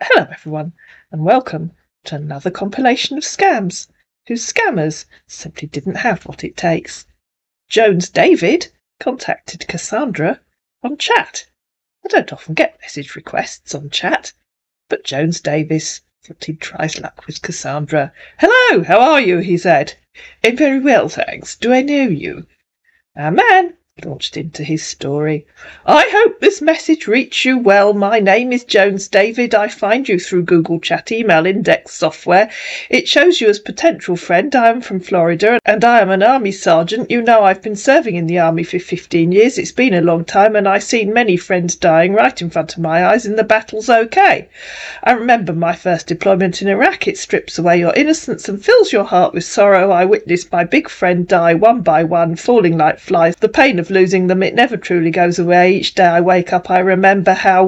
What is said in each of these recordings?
Hello everyone, and welcome to another compilation of scams whose scammers simply didn't have what it takes. Jones David contacted Cassandra on chat. I don't often get message requests on chat, but Jones Davis thought he'd try his luck with Cassandra. "Hello, how are you?" he said. "I'm very well, thanks. Do I know you?" Our man launched into his story. "I hope this message reached you well. My name is Jones David. I find you through Google Chat email index software. It shows you as potential friend. I am from Florida and I am an army sergeant. You know, I've been serving in the army for 15 years. It's been a long time and I've seen many friends dying right in front of my eyes in the battles. Okay. I remember my first deployment in Iraq. It strips away your innocence and fills your heart with sorrow. I witnessed my big friend die one by one, falling like flies. The pain of losing them, it never truly goes away. Each day I wake up, I remember how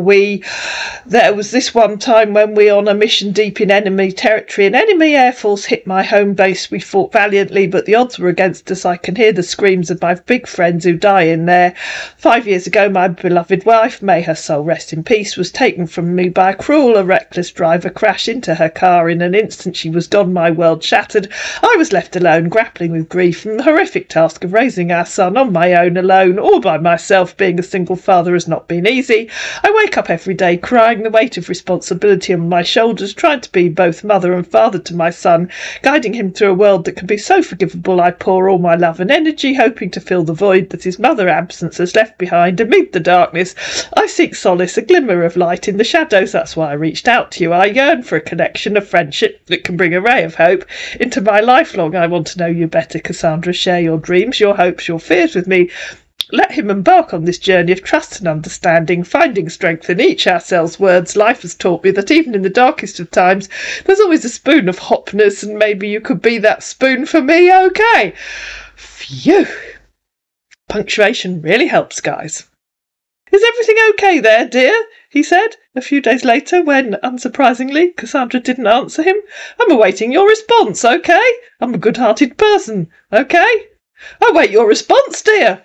there was this one time when we on a mission deep in enemy territory. An enemy air force hit my home base. We fought valiantly, but the odds were against us. I can hear the screams of my big friends who die in there. 5 years ago, my beloved wife, may her soul rest in peace, was taken from me by a cruel, reckless driver. Crashed into her car. In an instant she was gone, my world shattered. I was left alone, grappling with grief and the horrific task of raising our son on my own, alone, all by myself. Being a single father has not been easy. I wake up every day crying, the weight of responsibility on my shoulders, trying to be both mother and father to my son, guiding him through a world that can be so forgivable. I pour all my love and energy, hoping to fill the void that his mother's absence has left behind. Amid the darkness, I seek solace, a glimmer of light in the shadows. That's why I reached out to you. I yearn for a connection, a friendship that can bring a ray of hope into my lifelong. I want to know you better, Cassandra. Share your dreams, your hopes, your fears with me. Let him embark on this journey of trust and understanding, finding strength in each ourselves' words. Life has taught me that even in the darkest of times, there's always a spoon of hotness, and maybe you could be that spoon for me. Okay. Phew. Punctuation really helps, guys. "Is everything okay there, dear?" he said a few days later when, unsurprisingly, Cassandra didn't answer him. "I'm awaiting your response, okay? I'm a good-hearted person, okay? I wait your response, dear."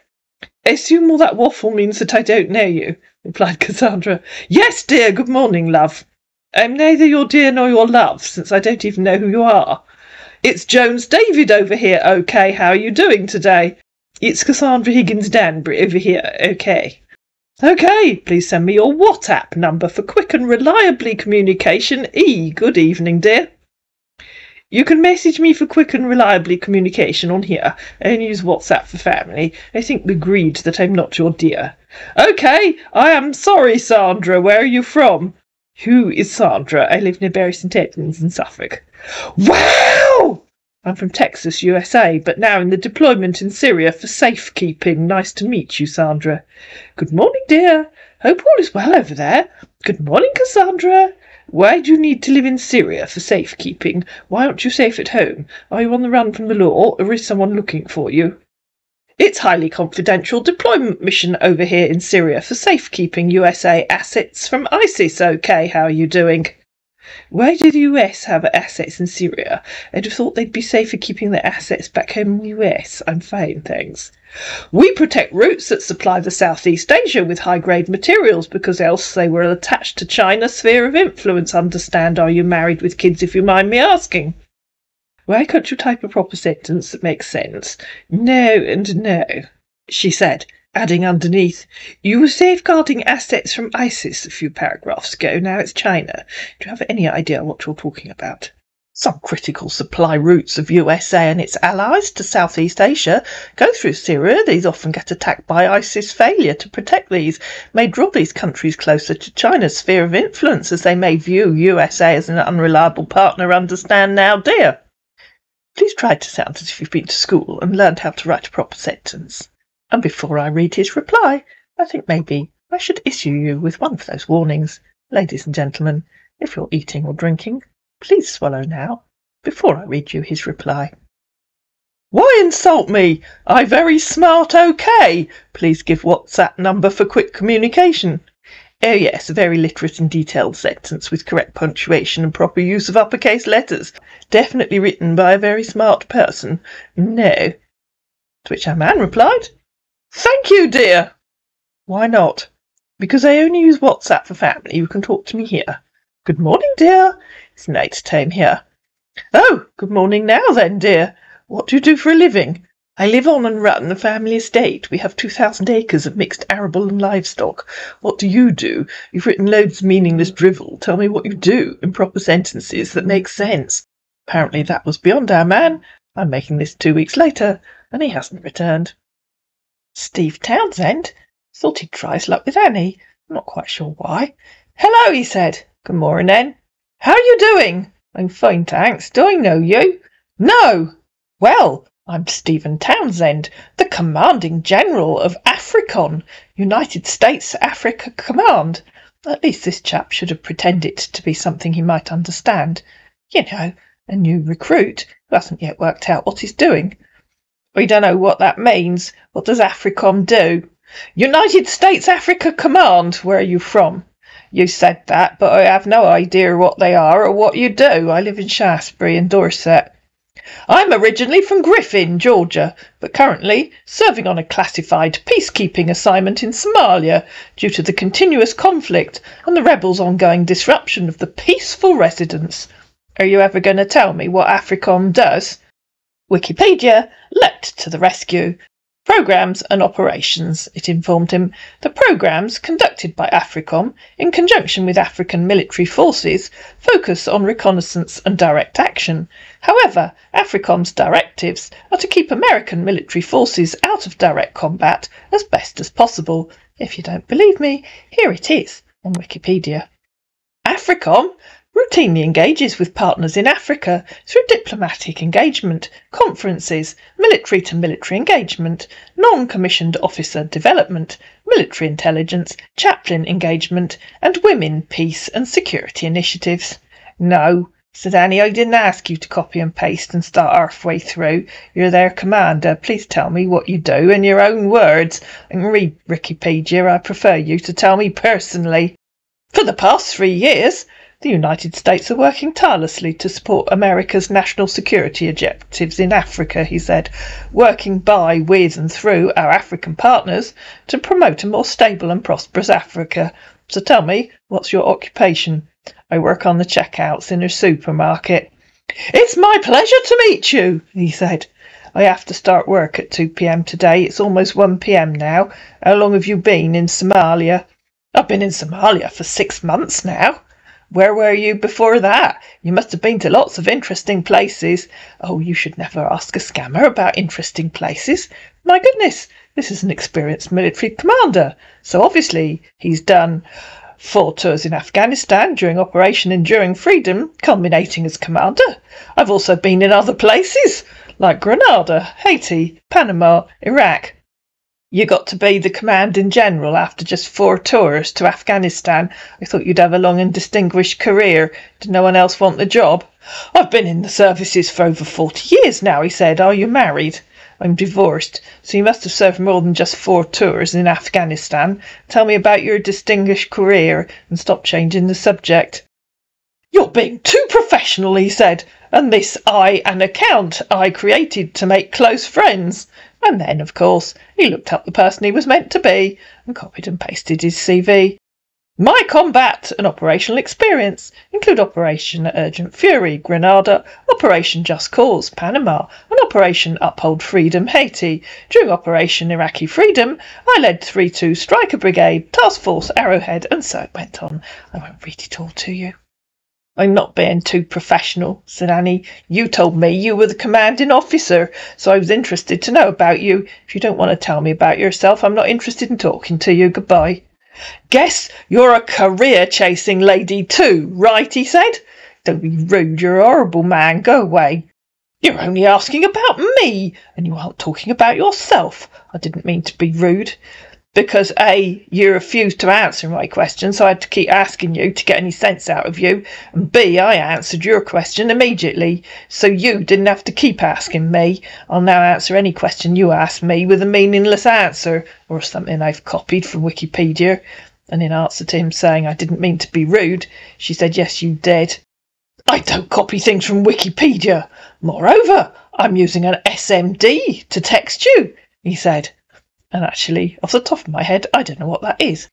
"I assume all that waffle means that I don't know you," replied Cassandra. "Yes, dear. Good morning, love." "I'm neither your dear nor your love, since I don't even know who you are." "It's Jones David over here, okay? How are you doing today?" "It's Cassandra Higgins Danbury over here, okay." "Okay, please send me your WhatsApp number for quick and reliably communication. Good evening, dear." "You can message me for quick and reliably communication on here. I only use WhatsApp for family. I think we agreed that I'm not your dear." "Okay, I am sorry, Sandra. Where are you from?" "Who is Sandra? I live near Bury St Edmunds in Suffolk." "Wow!" "I'm from Texas, USA, but now in the deployment in Syria for safekeeping. Nice to meet you, Sandra." "Good morning, dear. Hope all is well over there." "Good morning, Cassandra. Why do you need to live in Syria for safekeeping? Why aren't you safe at home? Are you on the run from the law, or is someone looking for you?" "It's highly confidential deployment mission over here in Syria for safekeeping USA assets from ISIS. Okay, how are you doing?" "Why do the US have assets in Syria? I'd have thought they'd be safer keeping their assets back home in the US. I'm fine, thanks." "We protect routes that supply the Southeast Asia with high-grade materials because else they were attached to China's sphere of influence. Understand? Are you married with kids, if you mind me asking?" "Why can't you type a proper sentence that makes sense? No and no," she said, adding underneath, "You were safeguarding assets from ISIS a few paragraphs ago. Now it's China. Do you have any idea what you're talking about?" "Some critical supply routes of USA and its allies to Southeast Asia go through Syria. These often get attacked by ISIS. Failure to protect these may draw these countries closer to China's sphere of influence, as they may view USA as an unreliable partner. Understand now, dear?" Please try to sound as if you've been to school and learned how to write a proper sentence. And before I read his reply, I think maybe I should issue you with one of those warnings. Ladies and gentlemen, if you're eating or drinking, please swallow now, before I read you his reply. "Why insult me? I very smart, okay. Please give WhatsApp number for quick communication." "Oh yes, a very literate and detailed sentence with correct punctuation and proper use of uppercase letters. Definitely written by a very smart person." "No." To which our man replied, "Thank you, dear." "Why not?" "Because I only use WhatsApp for family. You can talk to me here." Good morning, dear. It's night time here. Oh, good morning now then, dear. What do you do for a living? I live on and run the family estate. We have 2,000 acres of mixed arable and livestock. What do you do? You've written loads of meaningless drivel. Tell me what you do in proper sentences that make sense. Apparently that was beyond our man. I'm making this 2 weeks later, and he hasn't returned. Steve Townsend thought he'd try his luck with Annie. I'm not quite sure why. Hello, he said. Good morning. How are you doing? I'm fine, thanks. Do I know you? No. Well, I'm Stephen Townsend, the Commanding General of AFRICOM, United States Africa Command. At least this chap should have pretended to be something he might understand. You know, a new recruit who hasn't yet worked out what he's doing. We don't know what that means. What does AFRICOM do? United States Africa Command. Where are you from? You said that, but I have no idea what they are or what you do. I live in Shaftesbury in Dorset. I'm originally from Griffin, Georgia, but currently serving on a classified peacekeeping assignment in Somalia due to the continuous conflict and the rebels' ongoing disruption of the peaceful residents. Are you ever going to tell me what AFRICOM does? Wikipedia leapt to the rescue. Programs and operations, it informed him. The programs conducted by AFRICOM in conjunction with African military forces focus on reconnaissance and direct action. However, AFRICOM's directives are to keep American military forces out of direct combat as best as possible. If you don't believe me, here it is on Wikipedia. AFRICOM routinely engages with partners in Africa through diplomatic engagement, conferences, military-to-military engagement, non-commissioned officer development, military intelligence, chaplain engagement, and women, peace and security initiatives. No, said Annie, I didn't ask you to copy and paste and start halfway through. You're their commander. Please tell me what you do in your own words. And read Wikipedia. I prefer you to tell me personally. For the past 3 years, the United States are working tirelessly to support America's national security objectives in Africa, he said, working by, with and through our African partners to promote a more stable and prosperous Africa. So tell me, what's your occupation? I work on the checkouts in a supermarket. It's my pleasure to meet you, he said. I have to start work at 2 p.m. today. It's almost 1 p.m. now. How long have you been in Somalia? I've been in Somalia for 6 months now. Where were you before that? You must have been to lots of interesting places. Oh, you should never ask a scammer about interesting places. My goodness, this is an experienced military commander. So obviously he's done 4 tours in Afghanistan during Operation Enduring Freedom, culminating as commander. I've also been in other places, like Grenada, Haiti, Panama, Iraq. You got to be the commanding general after just 4 tours to Afghanistan. I thought you'd have a long and distinguished career. Did no one else want the job? I've been in the services for over 40 years now, he said. Are you married? I'm divorced, so you must have served more than just 4 tours in Afghanistan. Tell me about your distinguished career and stop changing the subject. You're being too professional, he said, and this an account I created to make close friends. And then, of course, he looked up the person he was meant to be and copied and pasted his CV. My combat and operational experience include Operation Urgent Fury, Grenada, Operation Just Cause, Panama, and Operation Uphold Freedom, Haiti. During Operation Iraqi Freedom, I led 3-2 Striker Brigade, Task Force Arrowhead, and so it went on. I won't read it all to you. I'm not being too professional, said Annie. You told me you were the commanding officer, so I was interested to know about you. If you don't want to tell me about yourself, I'm not interested in talking to you. Goodbye. Guess you're a career-chasing lady too, right? He said. Don't be rude, you're a horrible man. Go away. You're only asking about me, and you aren't talking about yourself. I didn't mean to be rude. Because A, you refused to answer my question, so I had to keep asking you to get any sense out of you, and B, I answered your question immediately, so you didn't have to keep asking me. I'll now answer any question you ask me with a meaningless answer, or something I've copied from Wikipedia. And in answer to him saying I didn't mean to be rude, she said, yes, you did. I don't copy things from Wikipedia. Moreover, I'm using an SMD to text you, he said. And actually, off the top of my head, I don't know what that is.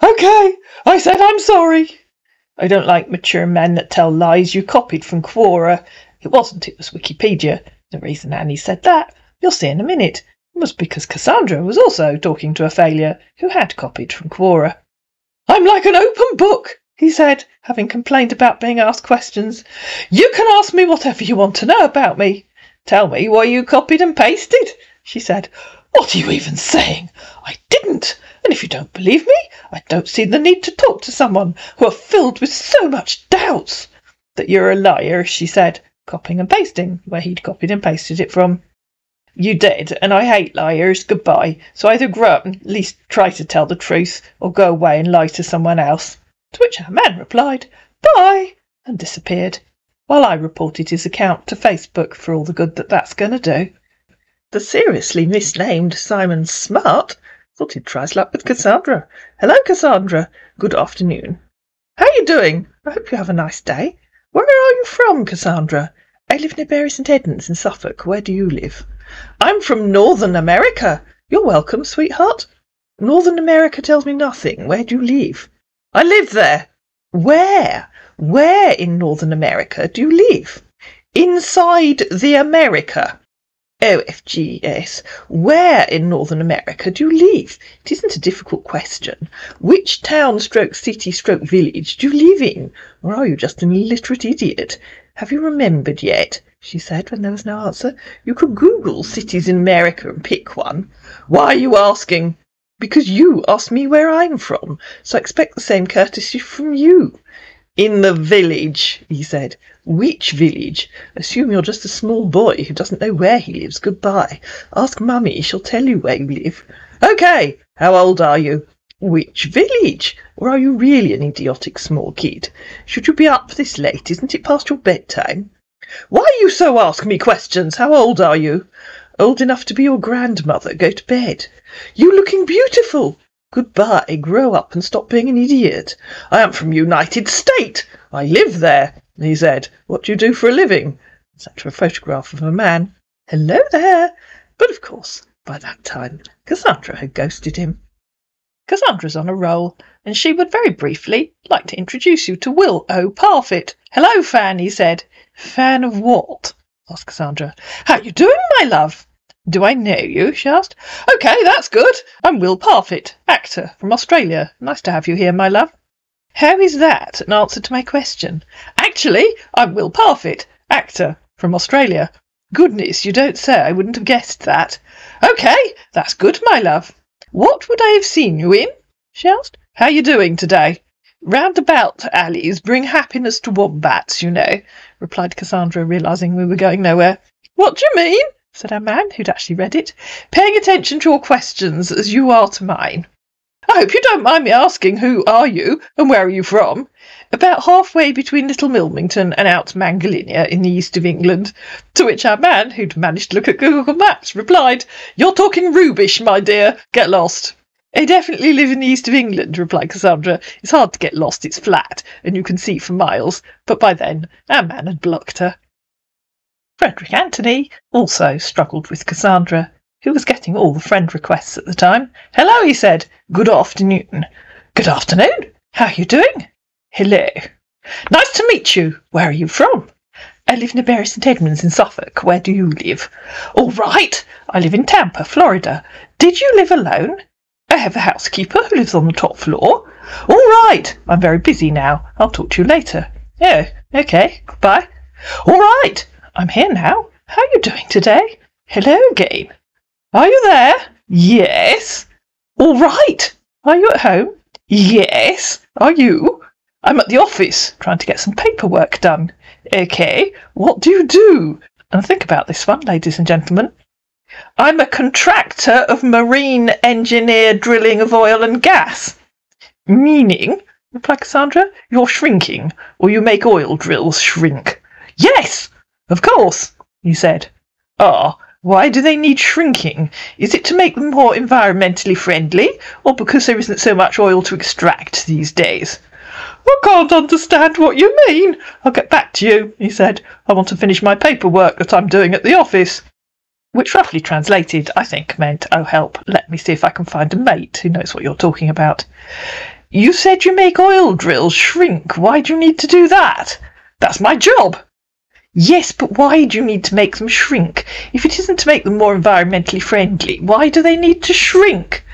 Okay, I said I'm sorry. I don't like mature men that tell lies you copied from Quora. It was Wikipedia. The reason Annie said that, you'll see in a minute, was because Cassandra was also talking to a failure who had copied from Quora. I'm like an open book, he said, having complained about being asked questions. You can ask me whatever you want to know about me. Tell me why you copied and pasted, she said. What are you even saying? I didn't. And if you don't believe me, I don't see the need to talk to someone who are filled with so much doubts. That you're a liar, she said, copying and pasting where he'd copied and pasted it from. You did, and I hate liars. Goodbye. So either grow up and at least try to tell the truth, or go away and lie to someone else. To which our man replied, bye, and disappeared, while I reported his account to Facebook for all the good that's going to do. The seriously misnamed Simon Smart thought he'd try his luck with Cassandra. Hello, Cassandra. Good afternoon. How are you doing? I hope you have a nice day. Where are you from, Cassandra? I live near Bury St Edmunds in Suffolk. Where do you live? I'm from Northern America. You're welcome, sweetheart. Northern America tells me nothing. Where do you live? I live there. Where? Where in Northern America do you live? Inside the America. OFGS. Where in Northern America do you live? It isn't a difficult question. Which town stroke city stroke village do you live in? Or are you just an illiterate idiot? Have you remembered yet? She said when there was no answer. You could Google cities in America and pick one. Why are you asking? Because you asked me where I'm from, so I expect the same courtesy from you. In the village, he said. Which village? Assume you're just a small boy who doesn't know where he lives. Goodbye. Ask Mummy, she'll tell you where you live. OK, how old are you? Which village? Or are you really an idiotic small kid? Should you be up this late? Isn't it past your bedtime? Why are you so asking me questions? How old are you? Old enough to be your grandmother. Go to bed. You looking beautiful. Goodbye. Grow up and stop being an idiot. I am from United States. I live there, he said. What do you do for a living? Sent to a photograph of a man. Hello there. But of course, by that time, Cassandra had ghosted him. Cassandra's on a roll, and she would very briefly like to introduce you to Will O. Parfitt. Hello, fan, he said. Fan of what? Asked Cassandra. How you doing, my love? Do I know you? She asked. OK, that's good. I'm Will Parfitt, actor from Australia. Nice to have you here, my love. How is that an answer to my question? Actually, I'm Will Parfitt, actor from Australia. Goodness, you don't say. I wouldn't have guessed that. OK, that's good, my love. What would I have seen you in? She asked. How you doing today? Roundabout alleys bring happiness to wombats, you know, replied Cassandra, realising we were going nowhere. What do you mean? Said our man, who'd actually read it. Paying attention to your questions as you are to mine. I hope you don't mind me asking who are you and where are you from? About halfway between Little Milmington and out Mangalinia in the east of England. To which our man, who'd managed to look at Google Maps, replied, You're talking rubbish, my dear. Get lost. I definitely live in the east of England, replied Cassandra. It's hard to get lost, it's flat, and you can see for miles. But by then, our man had blocked her. Frederick Anthony also struggled with Cassandra, who was getting all the friend requests at the time. Hello, he said. Good afternoon. Good afternoon. How are you doing? Hello. Nice to meet you. Where are you from? I live near Bury St Edmunds in Suffolk. Where do you live? All right. I live in Tampa, Florida. Did you live alone? I have a housekeeper who lives on the top floor. All right. I'm very busy now. I'll talk to you later. Oh, OK. Goodbye. All right. I'm here now. How are you doing today? Hello again. Are you there? Yes. All right. Are you at home? Yes. Are you? I'm at the office trying to get some paperwork done. OK. What do you do? And think about this one, ladies and gentlemen. I'm a contractor of marine engineer drilling of oil and gas. Meaning, replied Cassandra, you're shrinking, or you make oil drills shrink. Yes, of course, he said. Ah, why do they need shrinking? Is it to make them more environmentally friendly, or because there isn't so much oil to extract these days? I can't understand what you mean. I'll get back to you, he said. I want to finish my paperwork that I'm doing at the office. Which roughly translated, I think, meant, oh help, let me see if I can find a mate who knows what you're talking about. You said you make oil drills shrink. Why do you need to do that? That's my job. Yes, but why do you need to make them shrink? If it isn't to make them more environmentally friendly, why do they need to shrink?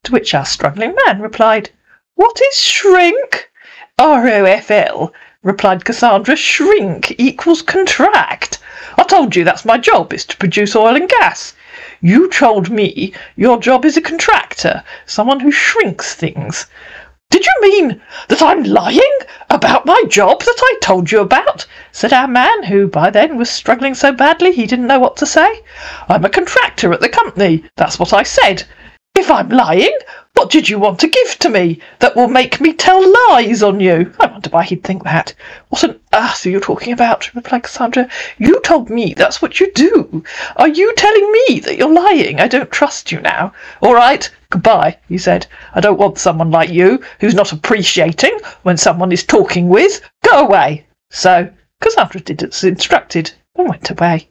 To which our struggling man replied, What is shrink? ROFL, replied Cassandra. Shrink equals contract. I told you that's my job, is to produce oil and gas. You told me your job is a contractor, someone who shrinks things. Did you mean that I'm lying about my job that I told you about? Said our man, who by then was struggling so badly he didn't know what to say. I'm a contractor at the company, that's what I said. If I'm lying, what did you want to give to me that will make me tell lies on you? I wonder why he'd think that. What on earth are you talking about? Replied Cassandra. You told me that's what you do. Are you telling me that you're lying? I don't trust you now. All right, goodbye, he said. I don't want someone like you who's not appreciating when someone is talking with. Go away. So Cassandra did as instructed and went away.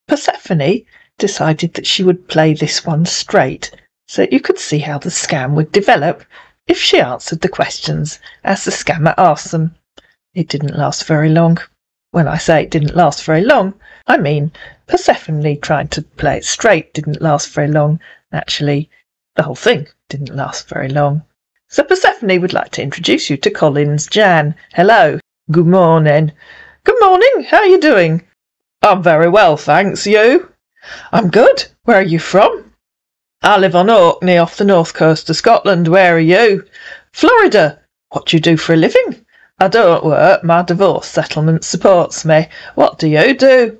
Persephone decided that she would play this one straight, so you could see how the scam would develop if she answered the questions as the scammer asked them. It didn't last very long. When I say it didn't last very long, I mean Persephone trying to play it straight didn't last very long. Actually, the whole thing didn't last very long. So Persephone would like to introduce you to Collins Jan. Hello. Good morning. Good morning. How are you doing? I'm very well, thanks. You? I'm good. Where are you from? I live on Orkney off the north coast of Scotland. Where are you? Florida. What do you do for a living? I don't work. My divorce settlement supports me. What do you do?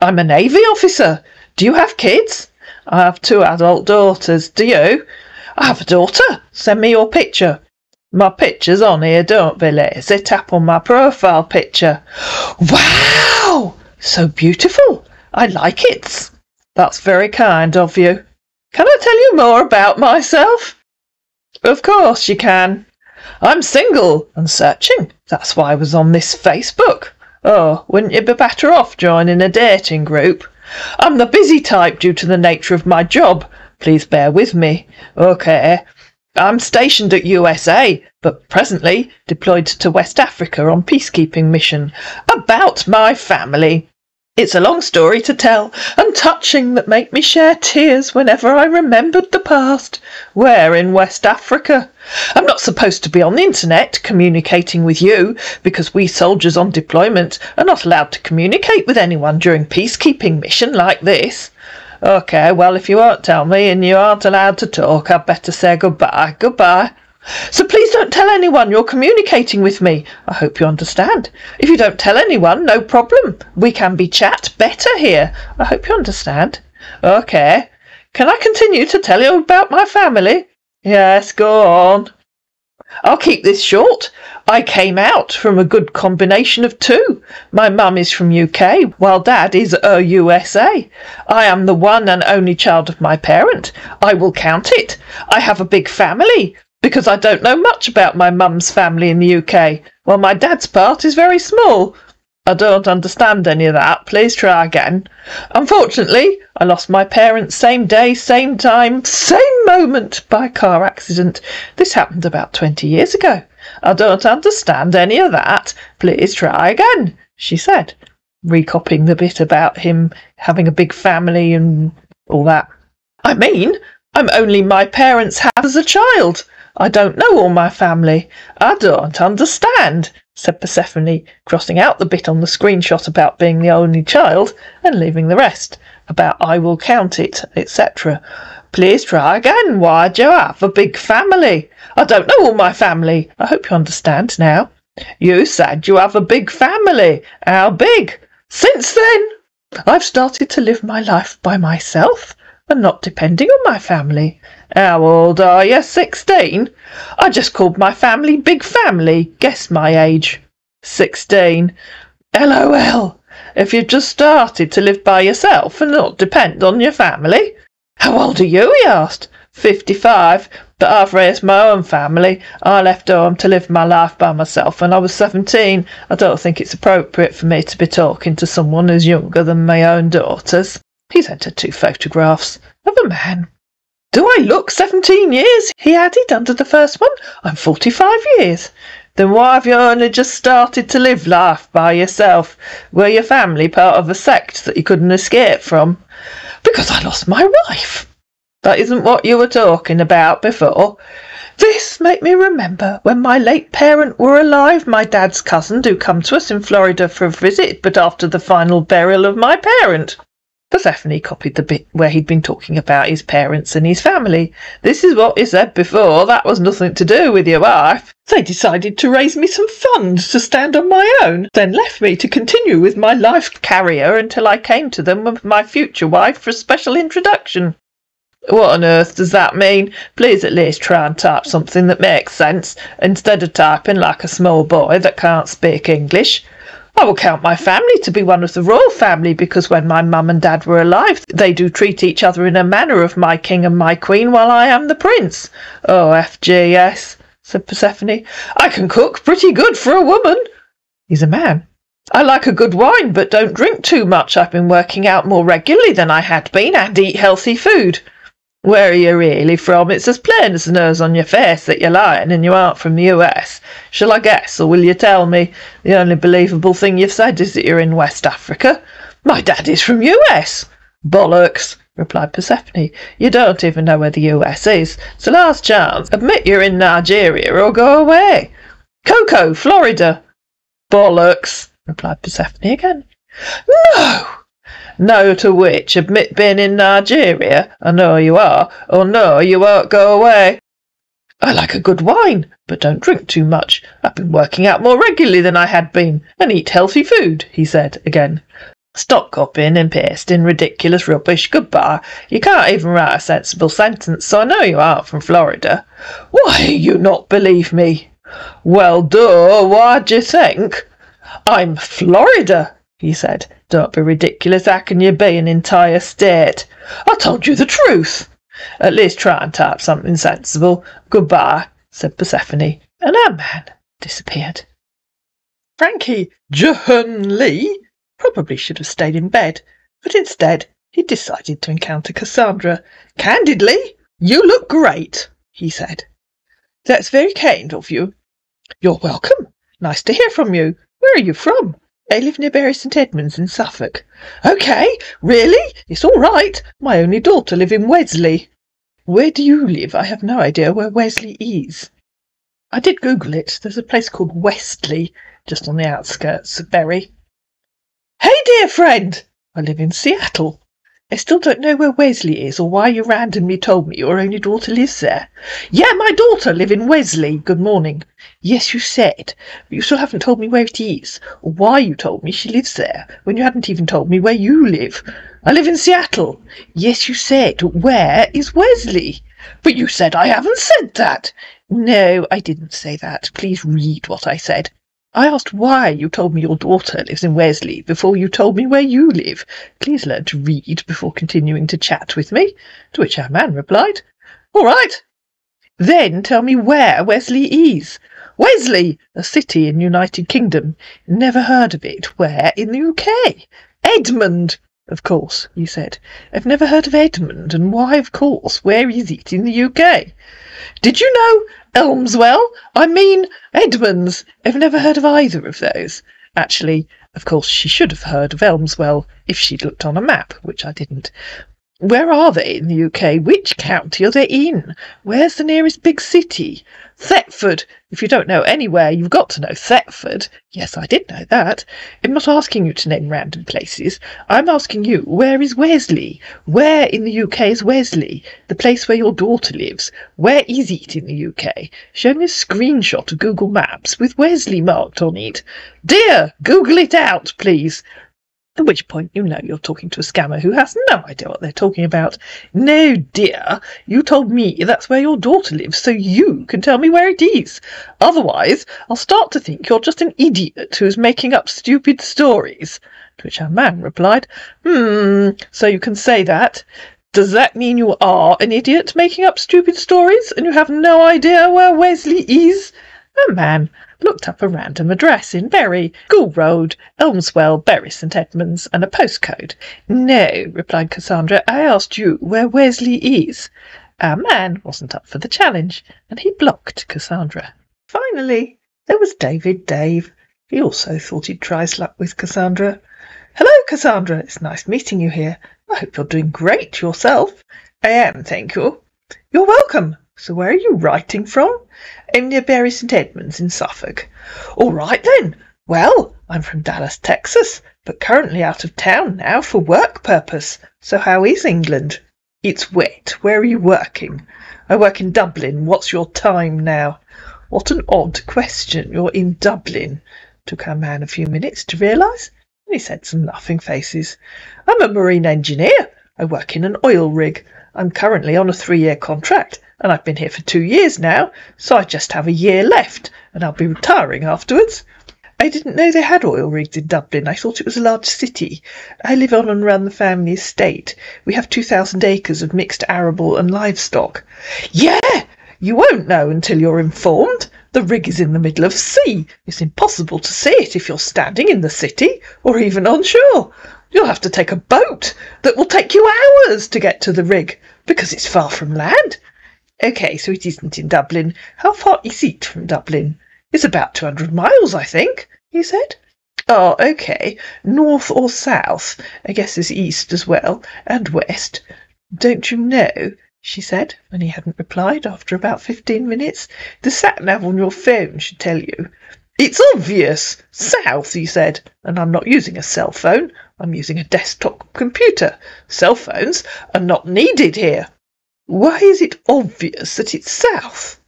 I'm a Navy officer. Do you have kids? I have 2 adult daughters. Do you? I have a daughter. Send me your picture. My picture's on here, don't be lazy. Tap on my profile picture. Wow! So beautiful. I like it. That's very kind of you. Can I tell you more about myself? Of course you can. I'm single and searching. That's why I was on this Facebook. Oh, wouldn't you be better off joining a dating group? I'm the busy type due to the nature of my job. Please bear with me. Okay. I'm stationed at USA, but presently deployed to West Africa on peacekeeping mission. About my family. It's a long story to tell, and touching that make me share tears whenever I remembered the past. Where in West Africa? I'm not supposed to be on the internet communicating with you, because we soldiers on deployment are not allowed to communicate with anyone during peacekeeping mission like this. OK, well, if you won't tell me and you aren't allowed to talk, I'd better say goodbye. Goodbye. So please don't tell anyone you're communicating with me. I hope you understand. If you don't tell anyone, no problem. We can be chat better here. I hope you understand. OK. Can I continue to tell you about my family? Yes, go on. I'll keep this short. I came out from a good combination of 2. My mum is from UK, while Dad is USA. I am the one and only child of my parent. I will count it. I have a big family, because I don't know much about my mum's family in the UK, while my dad's part is very small. I don't understand any of that. Please try again. Unfortunately, I lost my parents same day, same time, same moment by car accident. This happened about 20 years ago. I don't understand any of that. Please try again, she said, recopying the bit about him having a big family and all that. I mean, I'm only my parents had as a child. I don't know all my family. I don't understand, said Persephone, crossing out the bit on the screenshot about being the only child and leaving the rest, about I will count it, etc. Please try again. Why do you have a big family? I don't know all my family. I hope you understand now. You said you have a big family. How big? Since then, I've started to live my life by myself and not depending on my family. How old are you? 16? I just called my family Big Family. Guess my age. 16. LOL. If you've just started to live by yourself and not depend on your family. How old are you? He asked. 55, but I've raised my own family. I left home to live my life by myself when I was 17. I don't think it's appropriate for me to be talking to someone who's younger than my own daughters. He's entered 2 photographs of a man Do I look 17 years? He added under the first one. I'm 45 years. Then why have you only just started to live life by yourself? Were your family part of a sect that you couldn't escape from? Because I lost my wife. That isn't what you were talking about before. This made me remember when my late parent were alive, my dad's cousin do come to us in Florida for a visit, but after the final burial of my parent. Persephone copied the bit where he'd been talking about his parents and his family. This is what he said before. That was nothing to do with your wife. They decided to raise me some funds to stand on my own, then left me to continue with my life carrier until I came to them with my future wife for a special introduction. What on earth does that mean? Please at least try and type something that makes sense, instead of typing like a small boy that can't speak English. I will count my family to be one of the royal family, because when my mum and dad were alive, they do treat each other in a manner of my king and my queen while I am the prince. Oh, FGS, said Persephone. I can cook pretty good for a woman. He's a man. I like a good wine, but don't drink too much. I've been working out more regularly than I had been, and eat healthy food. Where are you really from? It's as plain as the nose on your face that you're lying and you aren't from the US. Shall I guess, or will you tell me? The only believable thing you've said is that you're in West Africa. My dad is from US. Bollocks, replied Persephone. You don't even know where the US is. It's a last chance. Admit you're in Nigeria or go away. Cocoa, Florida. Bollocks, replied Persephone again. No! No to which? Admit being in Nigeria? I know you are. Or no, you won't go away. I like a good wine, but don't drink too much. I've been working out more regularly than I had been, and eat healthy food, he said again. Stop copying and pasting ridiculous rubbish. Goodbye. You can't even write a sensible sentence, so I know you aren't from Florida. Why you not believe me? Well, duh, why do you think? I'm Florida, he said. Don't be ridiculous. How can you be an entire state? I told you the truth. At least try and type something sensible. Goodbye, said Persephone, and our man disappeared. Frankie John Lee probably should have stayed in bed, but instead he decided to encounter Cassandra. Candidly, you look great, he said. That's very kind of you. You're welcome. Nice to hear from you. Where are you from? I live near Bury St Edmunds in Suffolk. OK, really? It's all right. My only daughter lives in Wesley. Where do you live? I have no idea where Wesley is. I did Google it. There's a place called Westley, just on the outskirts of Bury. Hey, dear friend! I live in Seattle. I still don't know where Wesley is, or why you randomly told me your only daughter lives there. Yeah, my daughter lives in Wesley. Good morning. Yes, you said, but you still haven't told me where it is, or why you told me she lives there, when you hadn't even told me where you live. I live in Seattle. Yes, you said. Where is Wesley? But you said I haven't said that. No, I didn't say that. Please read what I said. I asked why you told me your daughter lives in Wesley before you told me where you live. Please learn to read before continuing to chat with me. To which our man replied, All right. Then tell me where Wesley is. Wesley, a city in United Kingdom. Never heard of it. Where? In the UK. Edmund. Of course, you said. I've never heard of Edmund, and why, of course? Where is it in the UK? Did you know Elmswell? I mean Edmonds. I've never heard of either of those. Actually, of course, she should have heard of Elmswell if she'd looked on a map, which I didn't. Where are they in the UK? Which county are they in? Where's the nearest big city? Thetford. If you don't know anywhere, you've got to know Thetford. Yes, I did know that. I'm not asking you to name random places. I'm asking you, where is Wesley? Where in the UK is Wesley? The place where your daughter lives. Where is it in the UK? Show me a screenshot of Google Maps with Wesley marked on it. Dear, Google it out, please. At which point you know you're talking to a scammer who has no idea what they're talking about. No, dear, you told me that's where your daughter lives, so you can tell me where it is. Otherwise, I'll start to think you're just an idiot who's making up stupid stories. To which our man replied, so you can say that. Does that mean you are an idiot making up stupid stories, and you have no idea where Wesley is? Our man looked up a random address in Bury, School Road, Elmswell, Bury St Edmunds, and a postcode. No, replied Cassandra, I asked you where Wesley is. Our man wasn't up for the challenge, and he blocked Cassandra. Finally, there was Dave. He also thought he'd try his luck with Cassandra. Hello, Cassandra. It's nice meeting you here. I hope you're doing great yourself. I am, thank you. You're welcome. So where are you writing from? I'm near Bury St Edmunds in Suffolk. All right then. Well, I'm from Dallas, Texas, but currently out of town now for work purpose. So how is England? It's wet. Where are you working? I work in Dublin. What's your time now? What an odd question. You're in Dublin. Took our man a few minutes to realise, and he said some laughing faces. I'm a marine engineer. I work in an oil rig. I'm currently on a 3-year contract, and I've been here for 2 years now, so I just have a year left, and I'll be retiring afterwards. I didn't know they had oil rigs in Dublin. I thought it was a large city. I live on and around the family estate. We have 2,000 acres of mixed arable and livestock. Yeah! You won't know until you're informed. The rig is in the middle of the sea. It's impossible to see it if you're standing in the city or even on shore. You'll have to take a boat that will take you hours to get to the rig because it's far from land. OK, so it isn't in Dublin. How far is it from Dublin? It's about 200 miles, I think, he said. Oh, OK. North or south? I guess there's east as well, and west. Don't you know? She said, when he hadn't replied after about 15 minutes. The sat-nav on your phone should tell you. It's obvious. South, he said. And I'm not using a cell phone. I'm using a desktop computer. Cell phones are not needed here. Why is it obvious that it's south?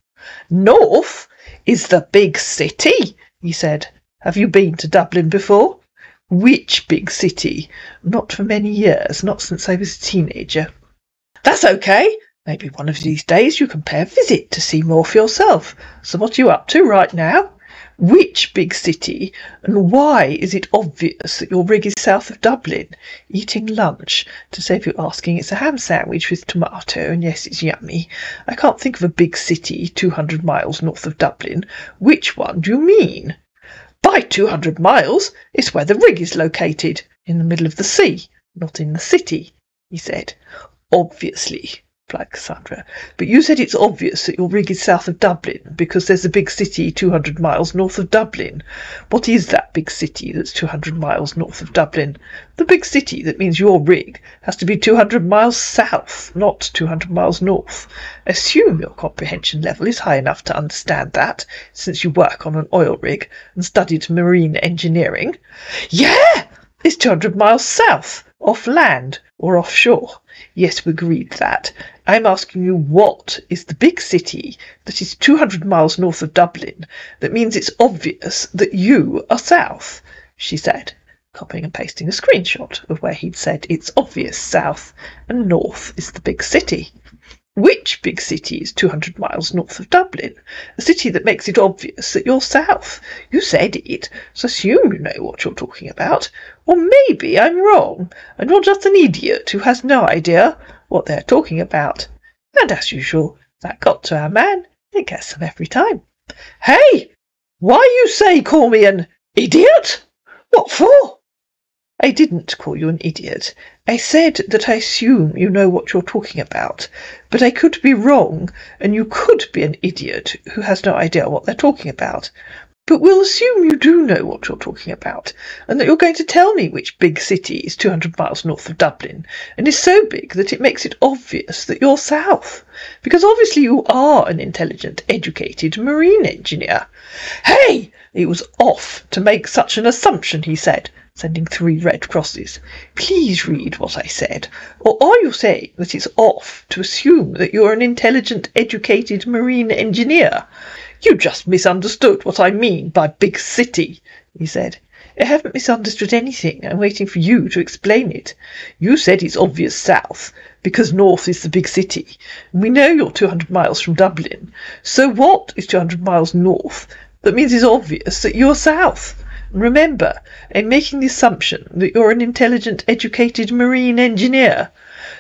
North is the big city, he said. Have you been to Dublin before? Which big city? Not for many years, not since I was a teenager. That's okay. Maybe one of these days you can pay a visit to see more for yourself. So what are you up to right now? Which big city, and why is it obvious that your rig is south of Dublin? Eating lunch. To save you asking, it's a ham sandwich with tomato, and yes, it's yummy. I can't think of a big city 200 miles north of Dublin. Which one do you mean? By 200 miles, it's where the rig is located, in the middle of the sea, not in the city, he said. Obviously, replied Cassandra, but you said it's obvious that your rig is south of Dublin because there's a big city 200 miles north of Dublin. What is that big city that's 200 miles north of Dublin? The big city that means your rig has to be 200 miles south, not 200 miles north. Assume your comprehension level is high enough to understand that, since you work on an oil rig and studied marine engineering. Yeah! It's 200 miles south, off land or offshore. Yes, we agreed that. I'm asking you, what is the big city that is 200 miles north of Dublin that means it's obvious that you are south? She said, copying and pasting a screenshot of where he'd said it's obvious south and north is the big city. Which big city is 200 miles north of Dublin? A city that makes it obvious that you're south. You said it, so assume you know what you're talking about. Or maybe I'm wrong, and you're just an idiot who has no idea what they're talking about. And as usual, that got to our man. It gets them every time. Hey! Why you say call me an idiot? What for? I didn't call you an idiot. I said that I assume you know what you're talking about, but I could be wrong, and you could be an idiot who has no idea what they're talking about. But we'll assume you do know what you're talking about, and that you're going to tell me which big city is 200 miles north of Dublin, and is so big that it makes it obvious that you're south, because obviously you are an intelligent, educated marine engineer. Hey! It was off to make such an assumption, he said, sending 3 red crosses. Please read what I said. Or are you saying that it's off to assume that you're an intelligent, educated marine engineer? You just misunderstood what I mean by big city, he said. I haven't misunderstood anything. I'm waiting for you to explain it. You said it's obvious south, because north is the big city. We know you're 200 miles from Dublin. So what is 200 miles north? That means it's obvious that you're south. And remember, I'm making the assumption that you're an intelligent, educated marine engineer.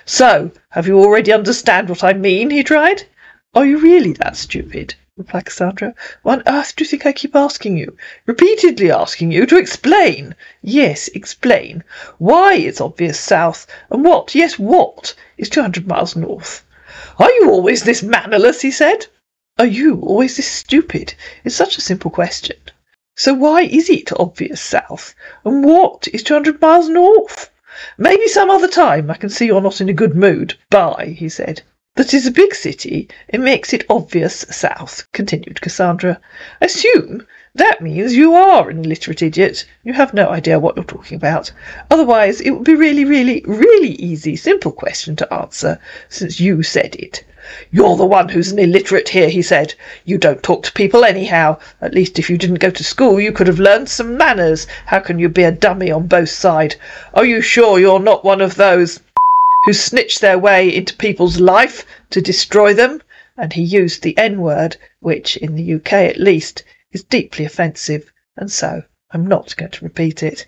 So, have you already understand what I mean? He tried. Are you really that stupid? Replied Cassandra. Why on earth do you think I keep asking you? Repeatedly asking you to explain. Yes, explain. Why it's obvious south, and what, yes, what, is 200 miles north. Are you always this mannerless? He said. Are you always this stupid? It's such a simple question. So why is it obvious south? And what is 200 miles north? Maybe some other time. I can see you're not in a good mood. Bye, he said. That is a big city. It makes it obvious south, continued Cassandra. I assume that means you are an illiterate idiot. You have no idea what you're talking about. Otherwise, it would be really, really, really easy, simple question to answer, since you said it. You're the one who's an illiterate here, he said. You don't talk to people anyhow. At least if you didn't go to school, you could have learned some manners. How can you be a dummy on both sides? Are you sure you're not one of those who snitch their way into people's life to destroy them? And he used the N-word, which, in the UK at least, is deeply offensive, and so I'm not going to repeat it.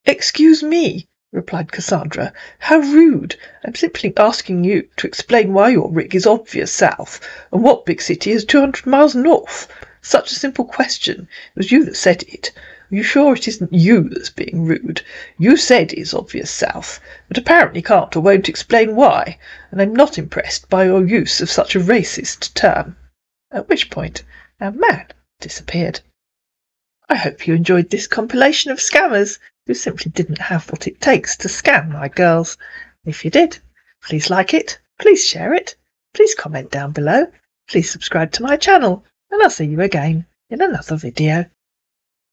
Excuse me, replied Cassandra. How rude. I'm simply asking you to explain why your rig is obvious south, and what big city is 200 miles north. Such a simple question. It was you that said it. Are you sure it isn't you that's being rude? You said it's obvious south, but apparently can't or won't explain why, and I'm not impressed by your use of such a racist term. At which point our man disappeared. I hope you enjoyed this compilation of scammers who simply didn't have what it takes to scam my girls. If you did, please like it, please share it, please comment down below, please subscribe to my channel, and I'll see you again in another video.